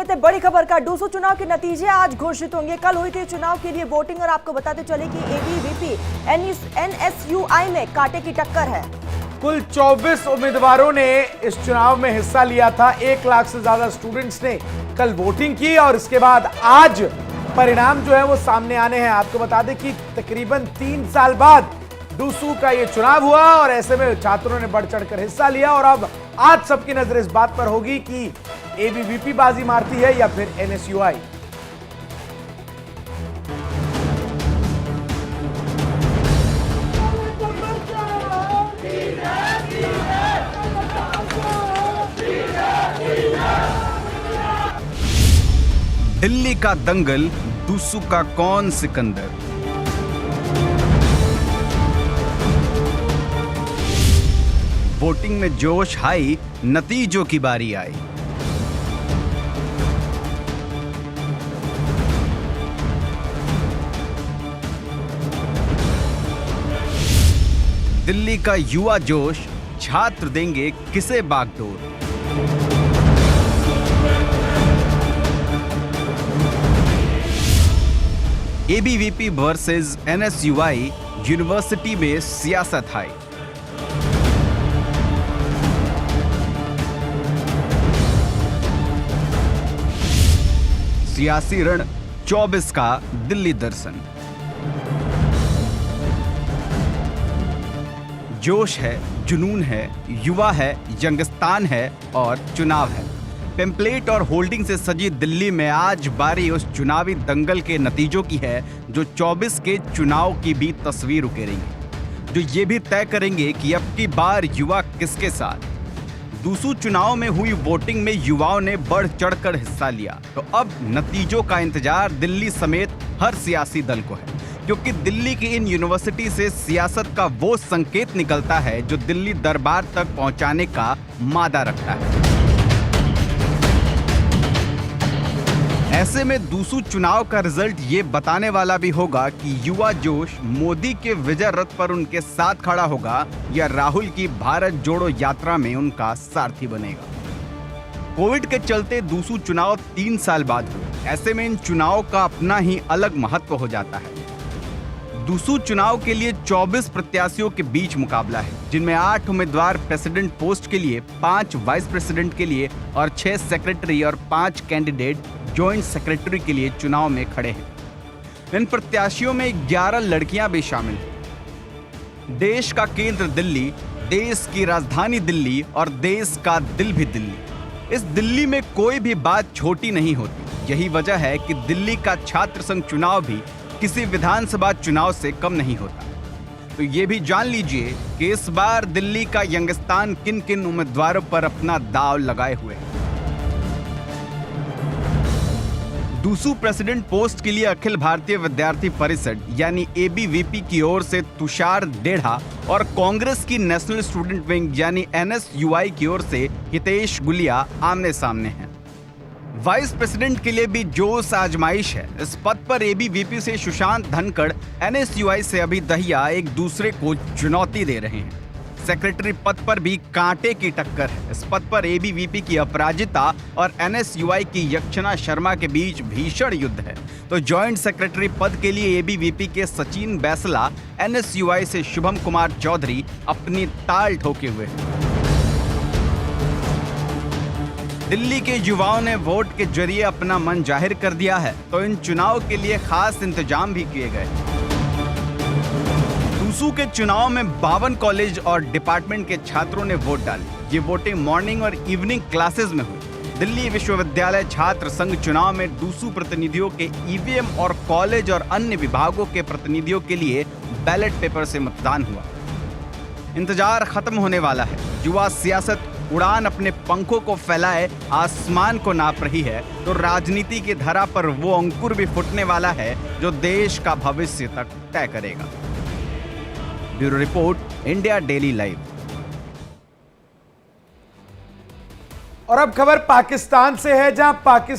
करते हैं बड़ी खबर का। डूसू चुनाव के नतीजे आज घोषित होंगे। कल हुई थी चुनाव के लिए वोटिंग और आपको बताते चले कि एबीवीपी एनएसयूआई में कांटे की टक्कर है। कुल 24 उम्मीदवारों ने इस चुनाव में हिस्सा लिया था। 1 लाख से ज्यादा स्टूडेंट्स ने कल वोटिंग की और इसके बाद आज परिणाम जो है वो सामने आने हैं। आपको बता दें कि तकरीबन 3 साल बाद डूसू का ये चुनाव हुआ और ऐसे में छात्रों ने बढ़ चढ़कर हिस्सा लिया और अब आज सबकी नजर इस बात पर होगी कि एबीवीपी बाजी मारती है या फिर एनएसयूआई। दिल्ली का दंगल, डूसू का कौन सिकंदर। वोटिंग में जोश हाई, नतीजों की बारी आई। दिल्ली का युवा जोश, छात्र देंगे किसे बागडोर। एबीवीपी वर्सेस एनएसयूआई, यूनिवर्सिटी में सियासत हाई। सियासी रण 24 का दिल्ली दर्शन। जोश है, जुनून है, युवा है, यंगस्तान है और चुनाव है। पेम्पलेट और होल्डिंग से सजी दिल्ली में आज बारी उस चुनावी दंगल के नतीजों की है जो 24 के चुनाव की भी तस्वीर उकेरेंगे, जो ये भी तय करेंगे कि अब की बार युवा किसके साथ। डूसू चुनाव में हुई वोटिंग में युवाओं ने बढ़ चढ़कर हिस्सा लिया, तो अब नतीजों का इंतजार दिल्ली समेत हर सियासी दल को है, क्योंकि दिल्ली की इन यूनिवर्सिटी से सियासत का वो संकेत निकलता है जो दिल्ली दरबार तक पहुंचाने का मादा रखता है। ऐसे में डूसू चुनाव का रिजल्ट ये बताने वाला भी होगा कि युवा जोश मोदी के विजय रथ पर उनके साथ खड़ा होगा या राहुल की भारत जोड़ो यात्रा में उनका सारथी बनेगा। कोविड के चलते डूसू चुनाव 3 साल बाद हुए। ऐसे में इन चुनाव का अपना ही अलग महत्व हो जाता है। डूसू चुनाव के लिए 24 प्रत्याशियों के बीच मुकाबला है, जिनमें 8 उम्मीदवार प्रेसिडेंट पोस्ट के लिए, 5 वाइस प्रेसिडेंट के लिए और 6 सेक्रेटरी और 5 कैंडिडेट जॉइंट सेक्रेटरी के लिए चुनाव में खड़े हैं। इन प्रत्याशियों में 11 लड़कियां भी शामिल हैं। देश का केंद्र दिल्ली, देश की राजधानी दिल्ली और देश का दिल भी दिल्ली। इस दिल्ली में कोई भी बात छोटी नहीं होती। यही वजह है कि दिल्ली का छात्र संघ चुनाव भी किसी विधानसभा चुनाव से कम नहीं होता। तो ये भी जान लीजिए कि इस बार दिल्ली का यंगस्तान किन किन उम्मीदवारों पर अपना दांव लगाए हुए है। डूसू प्रेसिडेंट पोस्ट के लिए अखिल भारतीय विद्यार्थी परिषद यानी एबीवीपी की ओर से तुषार डेढ़ा और कांग्रेस की नेशनल स्टूडेंट विंग यानी एनएसयूआई की ओर से हितेश गुलिया आमने सामने हैं। वाइस प्रेसिडेंट के लिए भी जोश आजमाइश है। इस पद पर एबीवीपी से सुशांत धनखड़, एनएसयूआई से अभी दहिया एक दूसरे को चुनौती दे रहे हैं। सेक्रेटरी पद पर भी कांटे की टक्कर है। इस पद पर एबीवीपी की अपराजिता और एनएसयूआई की यक्षना शर्मा के बीच भीषण युद्ध है। तो जॉइंट सेक्रेटरी पद के लिए एबीवीपी के सचिन बैसला, एनएसयूआई से शुभम कुमार चौधरी अपनी ताल ठोके हुए हैं। दिल्ली के युवाओं ने वोट के जरिए अपना मन जाहिर कर दिया है, तो इन चुनाव के लिए खास इंतजाम भी किए गए। डूसू के चुनाव में 52 कॉलेज और डिपार्टमेंट के छात्रों ने वोट डाली। ये वोटिंग मॉर्निंग और इवनिंग क्लासेस में हुई। दिल्ली विश्वविद्यालय छात्र संघ चुनाव में डूसू प्रतिनिधियों के ईवीएम और कॉलेज और अन्य विभागों के प्रतिनिधियों के लिए बैलेट पेपर से मतदान हुआ। इंतजार खत्म होने वाला है। युवा सियासत उड़ान अपने पंखों को फैलाए आसमान को नाप रही है, तो राजनीति की धरा पर वो अंकुर भी फूटने वाला है जो देश का भविष्य तक तय करेगा। Bureau report, India daily live. और अब खबर पाकिस्तान से है, जहां पाकिस्तान